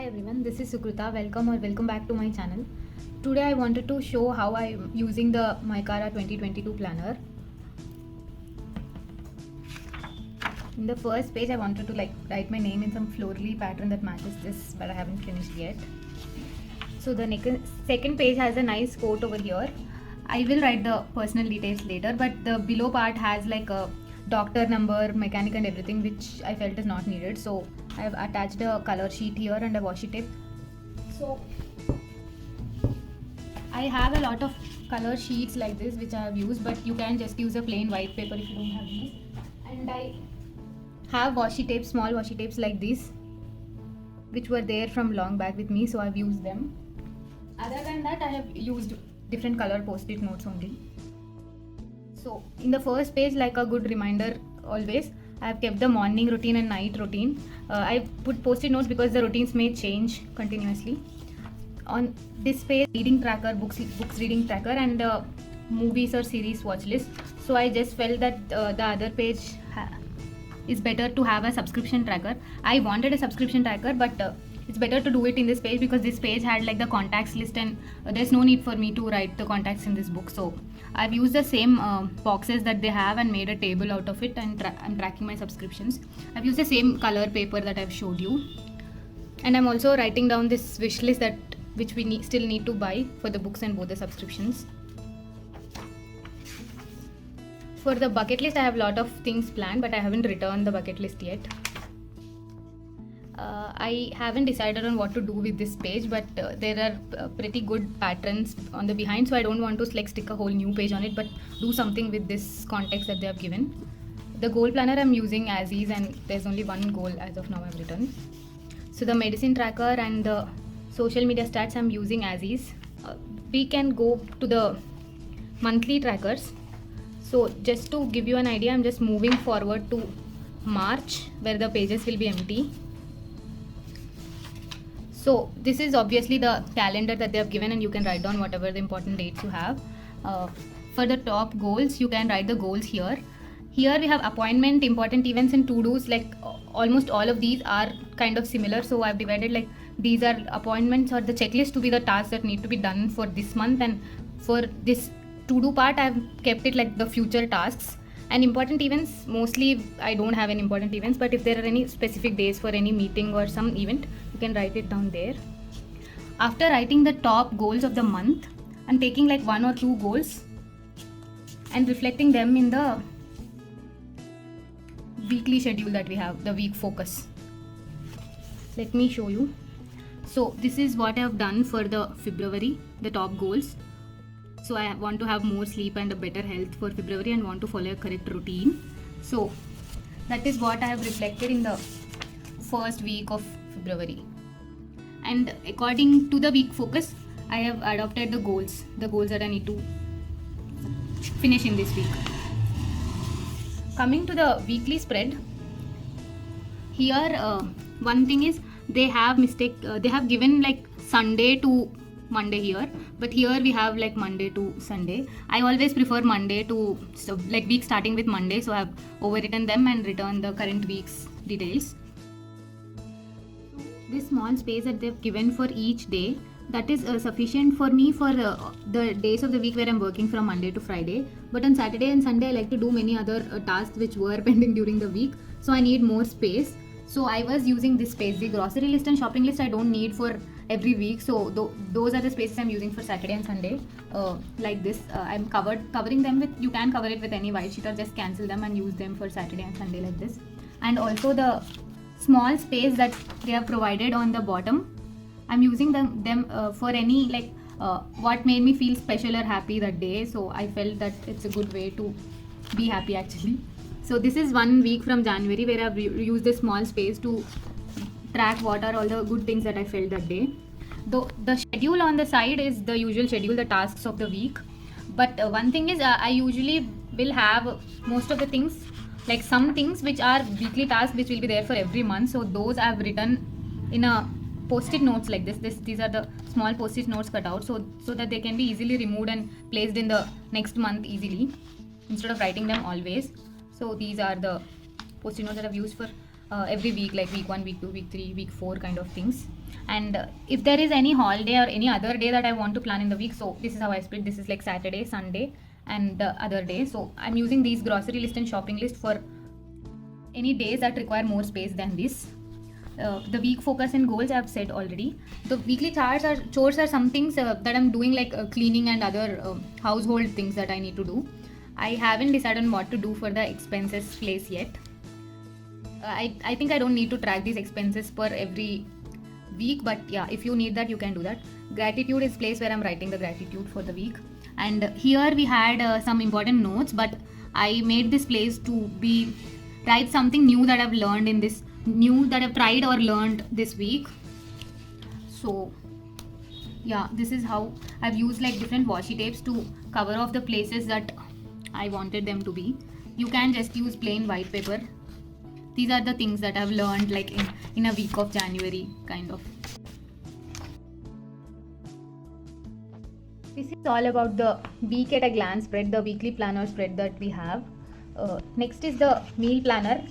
Hi everyone, this is Sukrutha. Welcome back to my channel. Today I wanted to show how I'm using the Maicara 2022 planner. In the first page I wanted to write my name in some florally pattern that matches this, but I haven't finished yet. So the second page has a nice quote over here. I will write the personal details later, but the below part has like a doctor number, mechanic and everything, which I felt is not needed. So I have attached a color sheet here and a washi tape. So I have a lot of color sheets like this which I have used, but you can just use a plain white paper if you don't have these. And I have washi tapes, small washi tapes like these, which were there from long back with me, so I've used them. Other than that, I have used different color post-it notes only. So in the first page, like a good reminder always, I have kept the morning routine and night routine. I put post-it notes because the routines may change continuously. On this page, reading tracker, books reading tracker, and movies or series watch list. So I just felt that the other page is better to have a subscription tracker. I wanted a subscription tracker, but it's better to do it in this page because this page had like the contacts list, and there's no need for me to write the contacts in this book. So I've used the same boxes that they have and made a table out of it, and I'm tracking my subscriptions. I've used the same color paper that I've showed you, and I'm also writing down this wish list which we still need to buy for the books and both the subscriptions. For the bucket list, I have a lot of things planned, but I haven't returned the bucket list yet. I haven't decided on what to do with this page, but there are pretty good patterns on the behind, so I don't want to stick a whole new page on it, but do something with this context that they have given. The goal planner I'm using as is, and there's only one goal as of now I've written. So the medicine tracker and the social media stats I'm using as is. We can go to the monthly trackers. So just to give you an idea, I'm just moving forward to March, where the pages will be empty. So this is obviously the calendar that they have given, and you can write down whatever the important dates you have. For the top goals, you can write the goals here. Here we have appointment, important events, and to-dos. Almost all of these are kind of similar. So I've divided these are appointments or the checklist to be the tasks that need to be done for this month, and for this to-do part I've kept it like the future tasks. And important events, mostly I don't have any important events, but if there are any specific days for any meeting or some event, you can write it down there. After writing the top goals of the month, I'm taking one or two goals and reflecting them in the weekly schedule that we have, the week focus. Let me show you. So this is what I have done for the February, the top goals. So I want to have more sleep and a better health for February, and want to follow a correct routine. So that is what I have reflected in the first week of February. And according to the week focus, I have adopted the goals that I need to finish in this week. Coming to the weekly spread, here one thing is they have given Sunday to Monday here, but here we have Monday to Sunday. I always prefer Monday to week starting with Monday, so I have overwritten them and written the current week's details. This small space that they've given for each day, that is sufficient for me for the days of the week where I'm working from Monday to Friday. But on Saturday and Sunday I like to do many other tasks which were pending during the week, so I need more space. So I was using this space. The grocery list and shopping list I don't need for every week, so those are the spaces I'm using for Saturday and Sunday. Like this, I'm covering them with, you can cover it with any white sheet or just cancel them and use them for Saturday and Sunday like this. And also the small space that they have provided on the bottom, I'm using them for any what made me feel special or happy that day. So I felt that it's a good way to be happy actually. So this is 1 week from January where I've used this small space to track what are all the good things that I felt that day. The schedule on the side is the usual schedule, the tasks of the week. But one thing is I usually will have most of the things, some things which are weekly tasks which will be there for every month. So those I've written in a post-it notes like this. These are the small post-it notes cut out so that they can be easily removed and placed in the next month easily instead of writing them always. So these are the post-it notes that I've used for every week, like week 1, week 2, week 3, week 4 kind of things. And if there is any holiday or any other day that I want to plan in the week, so this is how I split. This is like Saturday, Sunday, and the other day. So I'm using these grocery list and shopping list for any days that require more space than this. The week focus and goals I've said already. The weekly chores are some things that I'm doing, like cleaning and other household things that I need to do. I haven't decided on what to do for the expenses place yet. I think I don't need to track these expenses per every week, but yeah, if you need that, you can do that. Gratitude is place where I'm writing the gratitude for the week. And here we had some important notes, but I made this place to be write something new that I've learned in this new that I've tried or learned this week. So yeah, this is how I've used like different washi tapes to cover off the places that I wanted them to be. You can just use plain white paper. These are the things that I've learned like in a week of January kind of. This is all about the week at a glance spread, the weekly planner spread that we have. Next is the meal planner.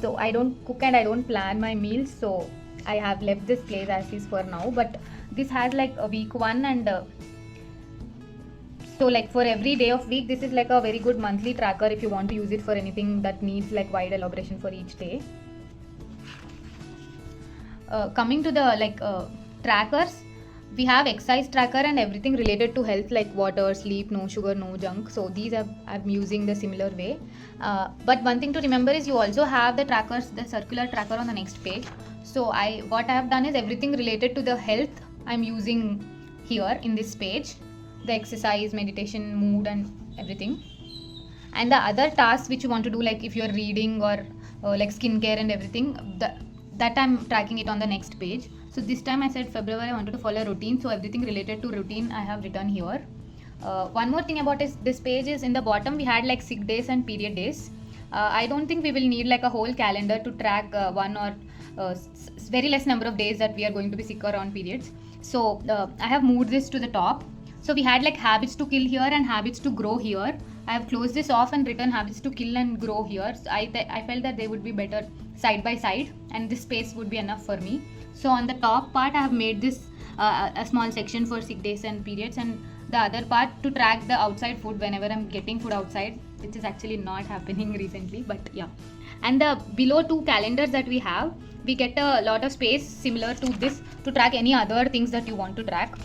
So I don't cook and I don't plan my meals, so I have left this place as is for now. But this has like a week 1 and so like for every day of week, this is like a very good monthly tracker if you want to use it for anything that needs like wide elaboration for each day. Coming to the trackers, we have exercise tracker and everything related to health like water, sleep, no sugar, no junk. So these I'm using the similar way. But one thing to remember is you also have the trackers, the circular tracker on the next page. So what I have done is everything related to the health I'm using here in this page. The exercise, meditation, mood and everything. And the other tasks which you want to do, like if you're reading or like skincare and everything, that I'm tracking it on the next page. So this time I said February I wanted to follow a routine, so everything related to routine I have written here. One more thing about this page is in the bottom we had like sick days and period days. I don't think we will need like a whole calendar to track one or very less number of days that we are going to be sick or on periods. So I have moved this to the top. So we had like habits to kill here and habits to grow here. I have closed this off and written habits to kill and grow here. So I felt that they would be better side by side and this space would be enough for me. So on the top part I have made this a small section for sick days and periods, and the other part to track the outside food whenever I'm getting food outside, which is actually not happening recently, but yeah. And the below 2 calendars that we have, we get a lot of space similar to this to track any other things that you want to track.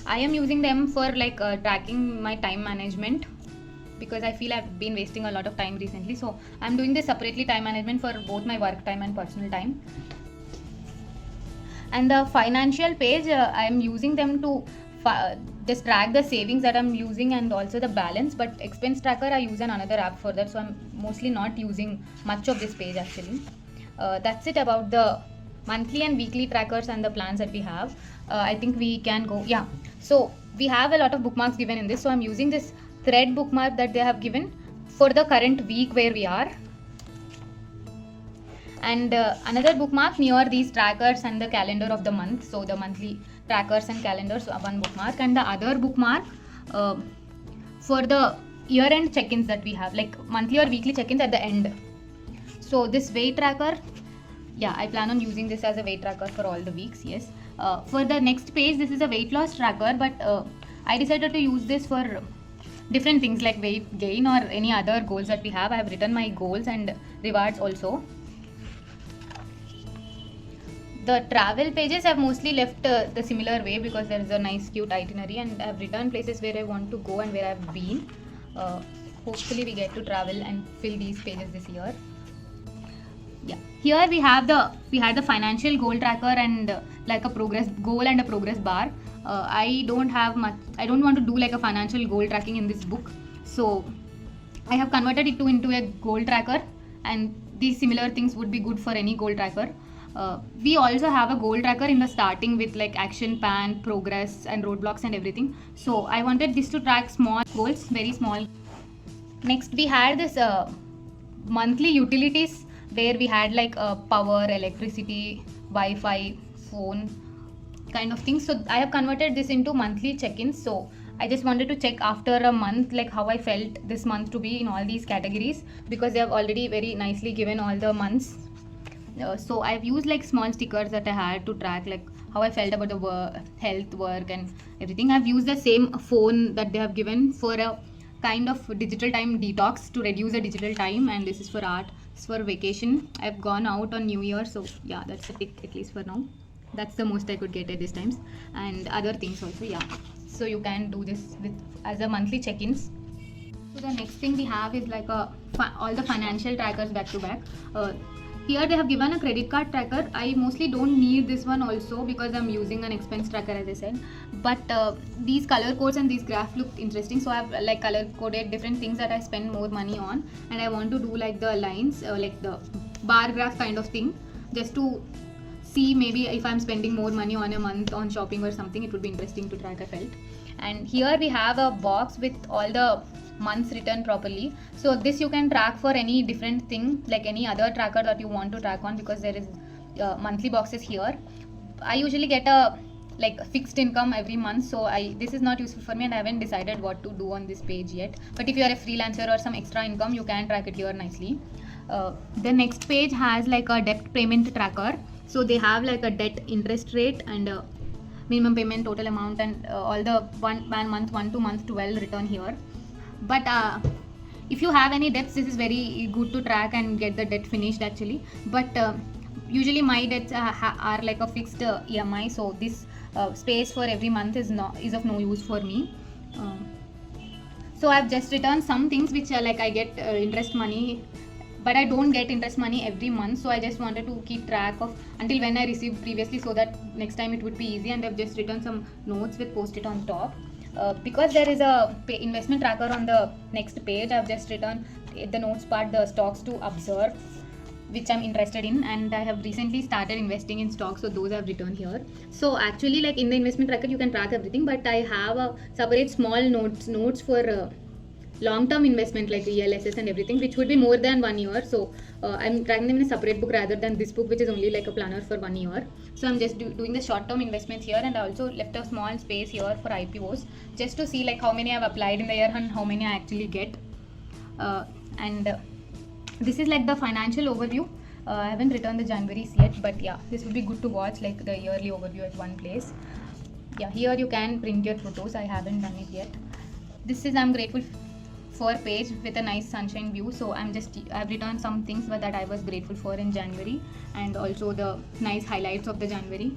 I am using them for like tracking my time management because I feel I've been wasting a lot of time recently. So I'm doing this separately, time management for both my work time and personal time. And the financial page, I am using them to just track the savings that I'm using and also the balance. But expense tracker, I use another app for that. So I'm mostly not using much of this page actually. That's it about the monthly and weekly trackers and the plans that we have. I think we can go. Yeah. So we have a lot of bookmarks given in this. So I'm using this thread bookmark that they have given for the current week where we are. And another bookmark near these trackers and the calendar of the month. So the monthly trackers and calendars, one bookmark, and the other bookmark for the year-end check-ins that we have, like monthly or weekly check-ins at the end. So this weight tracker, yeah, I plan on using this as a weight tracker for all the weeks. Yes. For the next page, this is a weight loss tracker, but I decided to use this for different things like weight gain or any other goals that we have. I have written my goals and rewards also. The travel pages I've mostly left the similar way because there is a nice cute itinerary, and I've written places where I want to go and where I've been. Hopefully we get to travel and fill these pages this year. Yeah, here we had the financial goal tracker and like a progress goal and a progress bar. I don't want to do like a financial goal tracking in this book, so I have converted it into a goal tracker, and these similar things would be good for any goal tracker. We also have a goal tracker in the starting with like action plan, progress and roadblocks and everything. So I wanted this to track small goals, very small. Next we had this monthly utilities where we had like power, electricity, Wi-Fi, phone kind of things. So I have converted this into monthly check-ins. So I just wanted to check after a month like how I felt this month to be in all these categories, because they have already very nicely given all the months. So I've used like small stickers that I had to track like how I felt about the health work and everything. I've used the same phone that they have given for a kind of digital time detox to reduce the digital time, and this is for art. It's for vacation. I've gone out on New Year, so yeah, that's a tick at least for now. That's the most I could get at this times, and other things also. Yeah, so you can do this with as a monthly check-ins. So the next thing we have is like all the financial trackers back to back. Here they have given a credit card tracker. I mostly don't need this one also because I'm using an expense tracker, as I said. But these color codes and these graphs look interesting, so I've like color coded different things that I spend more money on, and I want to do like the lines, like the bar graph kind of thing, just to see maybe if I'm spending more money on a month on shopping or something. It would be interesting to track, I felt. And here we have a box with all the months written properly, so this you can track for any different thing, like any other tracker that you want to track on, because there is monthly boxes here. I usually get a like fixed income every month, so this is not useful for me, and I haven't decided what to do on this page yet. But if you are a freelancer or some extra income, you can track it here nicely. The next page has like a debt payment tracker, so they have like a debt interest rate and minimum payment, total amount, and all the one month 1 to month 12 written here. But if you have any debts, this is very good to track and get the debt finished actually. But usually my debts are like a fixed EMI, so this space for every month is of no use for me. So I've just written some things which are like I get interest money, but I don't get interest money every month, so I just wanted to keep track of until when I received previously, so that next time it would be easy. And I've just written some notes with post-it on top. Because there is a investment tracker on the next page, I've just written the notes part, the stocks to observe, which I'm interested in, and I have recently started investing in stocks, so those I've written here. So actually, like in the investment tracker, you can track everything, but I have a separate small notes for long-term investment like ELSS and everything, which would be more than 1 year. So I'm tracking them in a separate book rather than this book, which is only like a planner for 1 year. So I'm just doing the short-term investments here, and I also left a small space here for IPOs, just to see like how many I've applied in the year and how many I actually get. This is like the financial overview. I haven't written the January's yet, but yeah, this would be good to watch, like the yearly overview at one place. Yeah, here you can print your photos. I haven't done it yet. This is I'm grateful for page with a nice sunshine view, so I've written some things that I was grateful for in January, and also the nice highlights of the January.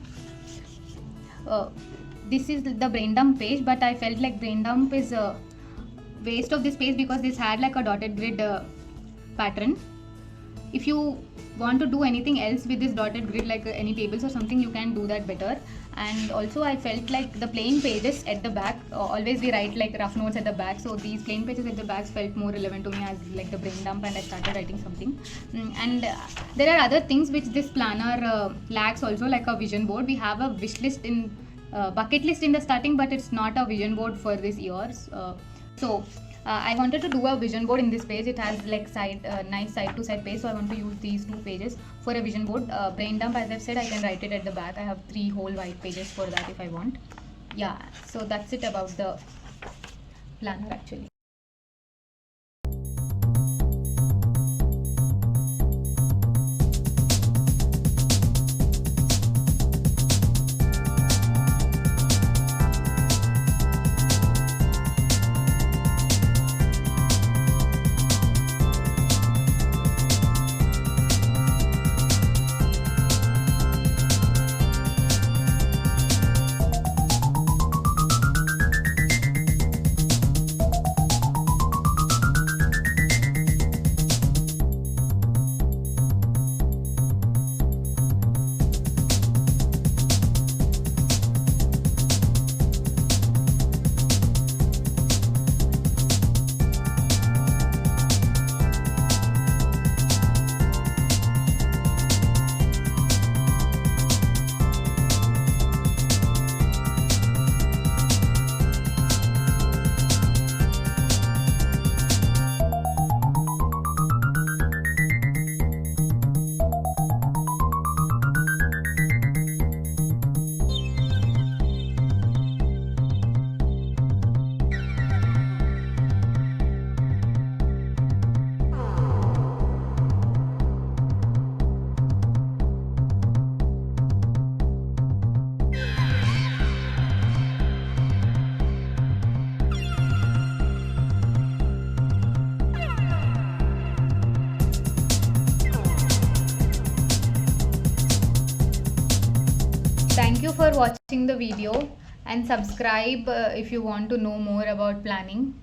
This is the brain dump page, but I felt like brain dump is a waste of this page because this had like a dotted grid pattern. If you want to do anything else with this dotted grid, like any tables or something, you can do that better. And also I felt like the plain pages at the back, always we write like rough notes at the back, so these plain pages at the back felt more relevant to me as like the brain dump, and I started writing something. And there are other things which this planner lacks also, like a vision board. We have a wish list in bucket list in the starting, but it's not a vision board for this year. I wanted to do a vision board in this page. It has like nice side to side page, so I want to use these 2 pages for a vision board. Brain dump, as I've said, I can write it at the back. I have 3 whole white pages for that if I want. Yeah, so that's it about the planner actually. thank you for watching the video and subscribe if you want to know more about planning.